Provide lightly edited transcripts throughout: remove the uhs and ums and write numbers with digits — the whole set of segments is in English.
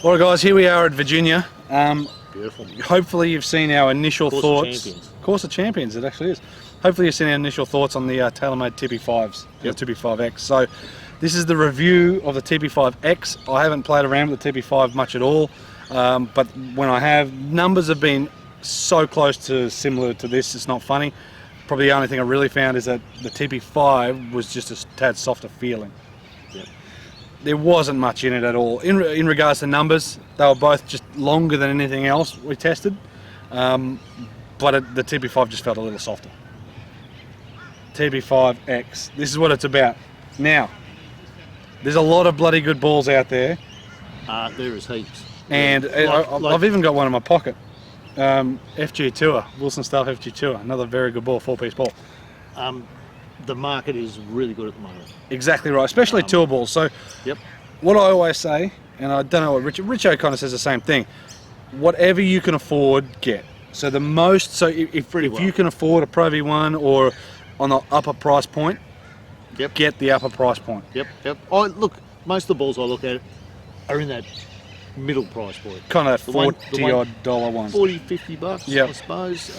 Alright guys, here we are at Virginia. Beautiful. Hopefully you've seen our initial thoughts. Of Champions. Course of Champions, it actually is. Hopefully you've seen our initial thoughts on the Taylormade Tp5s, Yep. Tp5x. So this is the review of the Tp5x. I haven't played around with the Tp5 much at all, but when I have, numbers have been so close to similar to this, it's not funny. Probably the only thing I really found is that the TP5 was just a tad softer feeling. Yep. There wasn't much in it at all. In regards to numbers, they were both just longer than anything else we tested, but the TP5 just felt a little softer. TP5X, this is what it's about. Now, there's a lot of bloody good balls out there. There is heaps. And I've even got one in my pocket. FG Tour, Wilson Staff FG Tour, another very good ball, 4-piece ball. The market is really good at the moment. Exactly right, especially tour balls. So Yep. what I always say, and I don't know what Richo kind of says the same thing, whatever you can afford, get. So the most, so if you can afford a Pro V1 or on the upper price point, Yep. get the upper price point. Yep. Look, most of the balls I look at are in that middle price point. Kind of that The one- $40 ones. 40, 50 bucks, Yep. I suppose.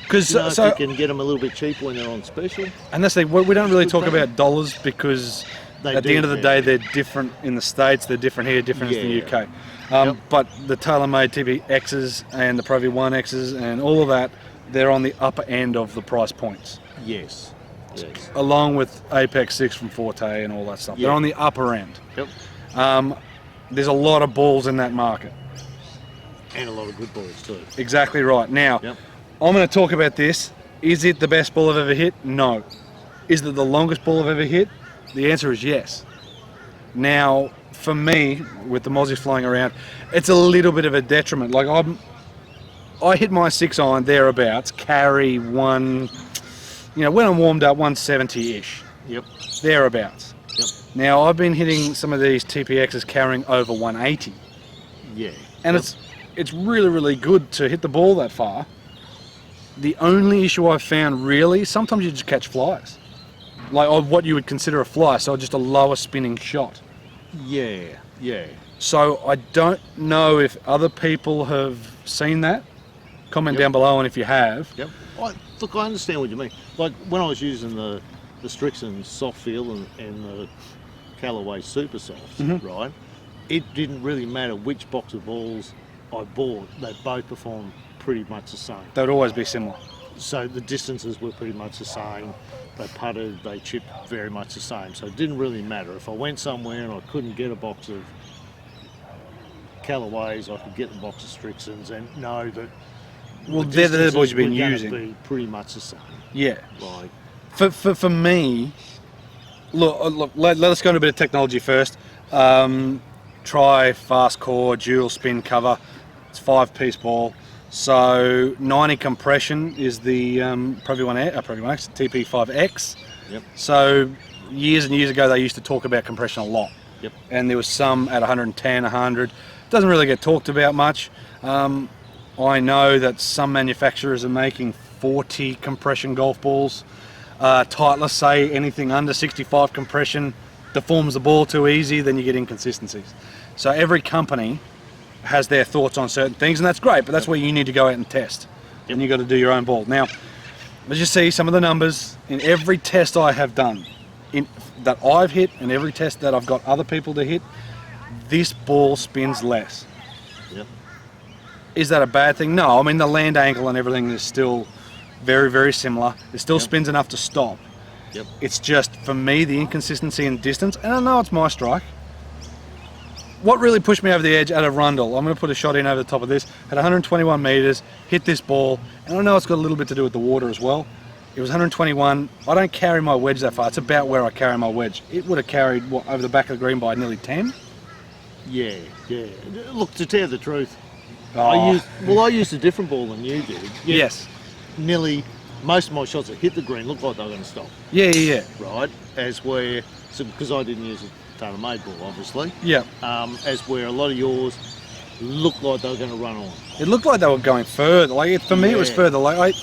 Because if you can get them a little bit cheaper when they're on special. And that's the thing, we don't really talk about dollars because at the end of the day they're different in the States, they're different here, different in the UK. Yep. But the Taylormade TP5Xs and the Pro V1Xs and all of that, they're on the upper end of the price points. Yes. Along with Apex 6 from Forte and all that stuff. Yeah. They're on the upper end. Yep. There's a lot of balls in that market. And a lot of good balls too. Exactly right. Now, Yep. I'm going to talk about this. Is it the best ball I've ever hit? No. Is it the longest ball I've ever hit? The answer is yes. Now, for me, with the Mozzies flying around, it's a little bit of a detriment. Like I hit my 6-iron thereabouts, carry one, when I'm warmed up, 170-ish. Yep. Thereabouts. Yep. Now, I've been hitting some of these TPXs carrying over 180. Yeah. And it's really, really good to hit the ball that far. The only issue I've found, really, sometimes you just catch flies. Like what you would consider a fly, so just a lower spinning shot. Yeah. So I don't know if other people have seen that. Comment down below, and if you have. Yep. Look, I understand what you mean. Like when I was using the Richardson soft feel and the Callaway super softs, right? It didn't really matter which box of balls I bought; they both performed pretty much the same. They would always be similar. So the distances were pretty much the same. They putted, they chipped very much the same. So it didn't really matter. If I went somewhere and I couldn't get a box of Callaways, I could get the box of Strixons and know that. Well, they're the balls you've been using. Be pretty much the same. Yeah. Like for me, look. Let us go into a bit of technology first. Try fast core dual spin cover. It's 5-piece ball. So 90 compression is the Pro V1X, TP5X. Yep. So years and years ago they used to talk about compression a lot. Yep. And there was some at 110, 100. Doesn't really get talked about much. I know that some manufacturers are making 40 compression golf balls. Titleist say anything under 65 compression deforms the ball too easy, then you get inconsistencies. So every company has their thoughts on certain things, and that's great, but that's where you need to go out and test. And you've got to do your own ball. Now, as you see, some of the numbers in every test I have done, that I've hit, and every test that I've got other people to hit, this ball spins less. Yep. Is that a bad thing? No, I mean the land angle and everything is still very, very similar. It still spins enough to stop. Yep. It's just, for me, the inconsistency in distance, and I know it's my strike. What really pushed me over the edge at a Rundle, I'm going to put a shot in over the top of this, at 121 metres, hit this ball, and I know it's got a little bit to do with the water as well. It was 121. I don't carry my wedge that far. It's about where I carry my wedge. It would have carried, over the back of the green by nearly 10? Yeah. Look, to tell the truth, Oh. I used a different ball than you did. Yes. Nearly most of my shots that hit the green looked like they were going to stop. Yeah. Right? Because I didn't use a Taylormade ball, obviously. Yeah. As where a lot of yours looked like they were going to run on. It looked like they were going further. For me, it was further.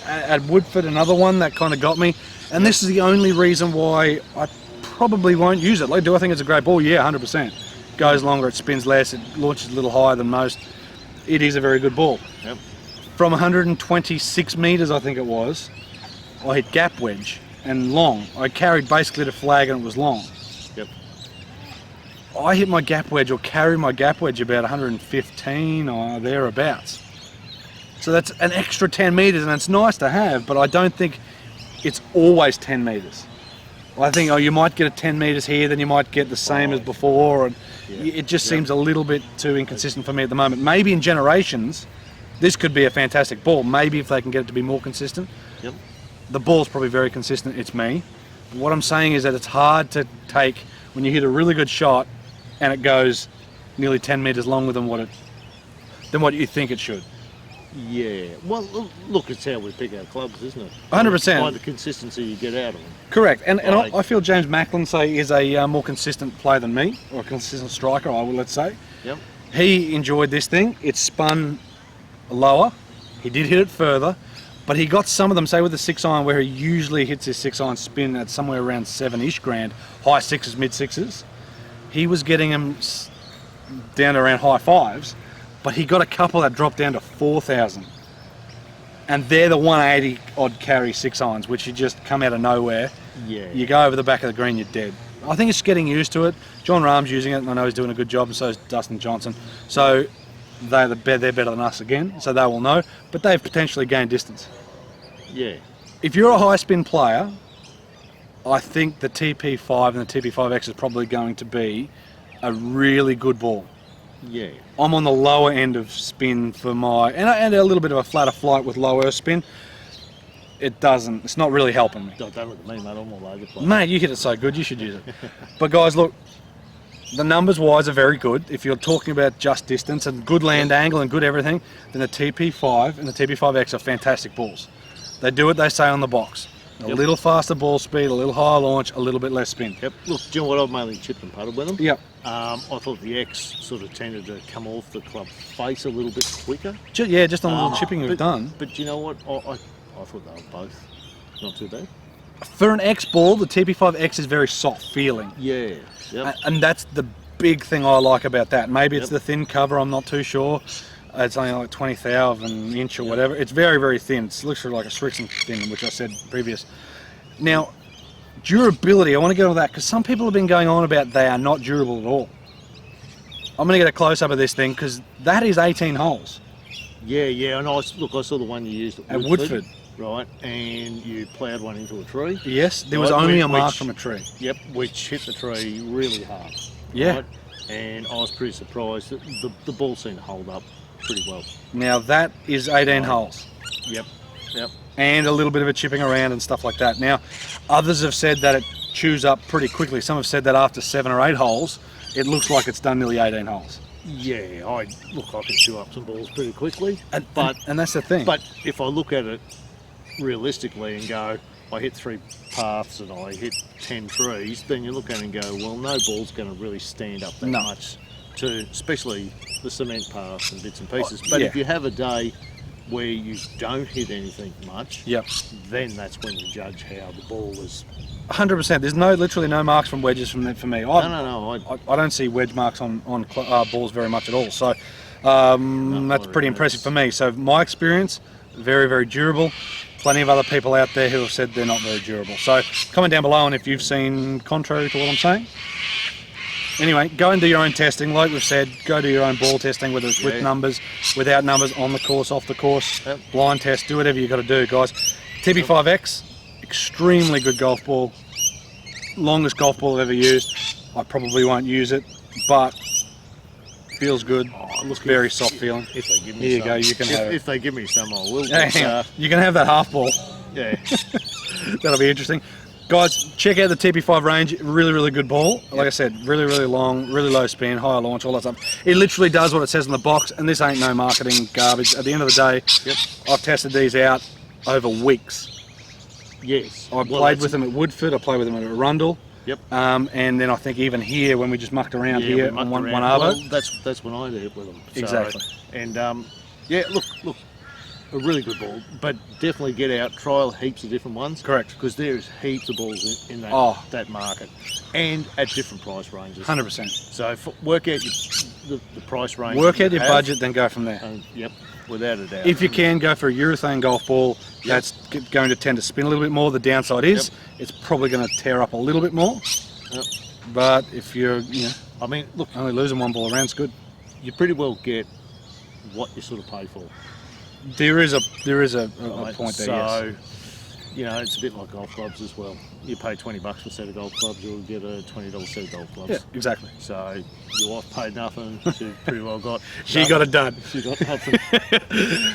At Woodford, another one that kind of got me. And this is the only reason why I probably won't use it. Do I think it's a great ball? Yeah, 100%. goes longer, it spins less, it launches a little higher than most. It is a very good ball. Yep. From 126 metres, I think it was, I hit gap wedge and long. I carried basically the flag and it was long. Yep. I hit my gap wedge or carry my gap wedge about 115 or thereabouts. So that's an extra 10 metres and it's nice to have, but I don't think it's always 10 metres. I think, oh, you might get a 10 metres here, then you might get the same as before, and it just seems a little bit too inconsistent for me at the moment. Maybe in generations, this could be a fantastic ball. Maybe if they can get it to be more consistent. Yep. The ball's probably very consistent, it's me. What I'm saying is that it's hard to take when you hit a really good shot and it goes nearly 10 metres longer than what you think it should. Yeah. Well, look, it's how we pick our clubs, isn't it? 100%. Find the consistency you get out of them. Correct, and I feel James Macklin is a more consistent player than me, or a consistent striker, let's say. Yep. He enjoyed this thing. It spun lower. He did hit it further, but he got some of them, say with the 6-iron, where he usually hits his 6-iron spin at somewhere around 7-ish grand, high 6s, mid 6s. He was getting them down to around high 5s, but he got a couple that dropped down to 4,000. And they're the 180 odd carry 6-irons, which you just come out of nowhere. Yeah. You go over the back of the green, you're dead. I think it's getting used to it. John Rahm's using it, and I know he's doing a good job, and so is Dustin Johnson. So they're better than us again, so they will know. But they've potentially gained distance. Yeah. If you're a high spin player, I think the TP5 and the TP5X is probably going to be a really good ball. Yeah. I'm on the lower end of spin for my, and a little bit of a flatter flight with lower spin. It's not really helping me. Don't look at me, mate, I'm all over the place. Mate, you hit it so good, you should use it. But guys, look, the numbers wise are very good. If you're talking about just distance and good land angle and good everything, then the TP5 and the TP5X are fantastic balls. They do what they say on the box. A little faster ball speed, a little higher launch, a little bit less spin. Yep. Look, do you know what? I've mainly chipped and putted with them. Yep. I thought the X sort of tended to come off the club face a little bit quicker. Yeah, just on the little chipping we've done. But you know what? I thought they were both not too bad. For an X ball, the TP5X is very soft feeling. Yeah. Yep. And that's the big thing I like about that. Maybe it's the thin cover, I'm not too sure. It's only like 20,000 of an inch or whatever. It's very, very thin. It's literally like a Richardson thin, which I said previous. Now, durability, I want to get on that because some people have been going on about they are not durable at all. I'm going to get a close-up of this thing because that is 18 holes. Yeah, and I saw the one you used At Woodford. Right, and you ploughed one into a tree. Yes, there was only a mark from a tree. Yep, which hit the tree really hard. Yeah. Right? And I was pretty surprised that the ball seemed to hold up pretty well. Now that is 18 holes. Yep. And a little bit of a chipping around and stuff like that. Now, others have said that it chews up pretty quickly. Some have said that after 7 or 8 holes, it looks like it's done nearly 18 holes. Yeah, I can chew up some balls pretty quickly. And that's the thing. But if I look at it realistically and go, I hit 3 paths and I hit 10 trees, then you look at it and go, well, no ball's going to really stand up that much to, especially the cement paths and bits and pieces. But if you have a day where you don't hit anything much, then that's when you judge how the ball is. 100%. There's literally no marks from wedges from that for me. No. I don't see wedge marks on balls very much at all. So that's pretty impressive for me. So my experience, very, very durable. Plenty of other people out there who have said they're not very durable. So comment down below and if you've seen contrary to what I'm saying. Anyway, go and do your own testing. Like we've said, go do your own ball testing, whether it's with numbers, without numbers, on the course, off the course, blind test, do whatever you got to do, guys. TP5X, extremely good golf ball. Longest golf ball I've ever used. I probably won't use it, but feels good. Looks very soft feeling. If they give me Here you go, you can have it. If they give me some, I will. You can have that half ball. Yeah. That'll be interesting. Guys, check out the TP5 range. Really, really good ball. Like I said, really, really long, really low spin, higher launch, all that stuff. It literally does what it says on the box, and this ain't no marketing garbage. At the end of the day, I've tested these out over weeks. Yes. I played with them at Woodford. I played with them at Arundel. Yep. And then I think even here, when we just mucked around here on one Arvo. Well, that's when I did it with them. So, exactly. And look, a really good ball, but definitely get out, trial heaps of different ones. Correct. Because there's heaps of balls in that, that market, and at different price ranges. 100%. So work out the price range. Work out your budget, then go from there. Yep, without a doubt. If you can, go for a urethane golf ball. That's going to tend to spin a little bit more. The downside is it's probably going to tear up a little bit more. Yep. But if you're, I mean, look, only losing one ball around is good. You pretty well get what you sort of pay for. There is a point there. So, it's a bit like golf clubs as well. You pay $20 for a set of golf clubs, you'll get a $20 set of golf clubs. Yeah, exactly. So your wife paid nothing. She pretty well got. She got it done. She got nothing.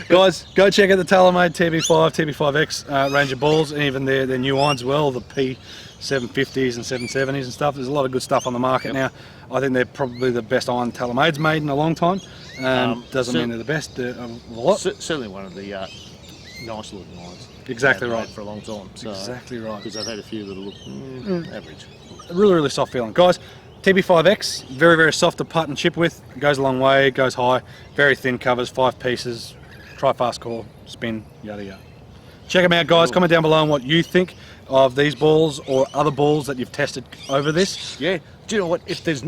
Guys, go check out the Taylormade Tp5, Tp5x range of balls, and even their new irons as well, the P750s and 770s and stuff. There's a lot of good stuff on the market now. I think they're probably the best iron Taylormade's made in a long time. Doesn't mean they're the best of a lot. Certainly one of the nice looking irons. Exactly right. For a long time. So, exactly right. Because I've had a few that look average. Really, really soft feeling. Guys, TP5X, very, very soft to putt and chip with. It goes a long way, it goes high. Very thin covers, 5 pieces. Try fast core, spin, yada yada. Check them out, guys. Comment down below on what you think of these balls or other balls that you've tested over this. Yeah. Do you know what? If there's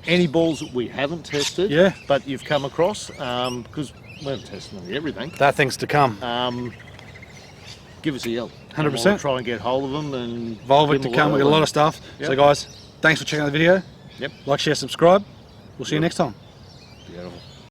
any balls that we haven't tested, but you've come across, because we haven't tested everything. That thing's to come. Give us a yell. 100%. We'll try and get hold of them and Volvic to come. We got a lot of stuff. So guys, thanks for checking out the video. Yep. Like, share, subscribe. We'll see you next time. Beautiful.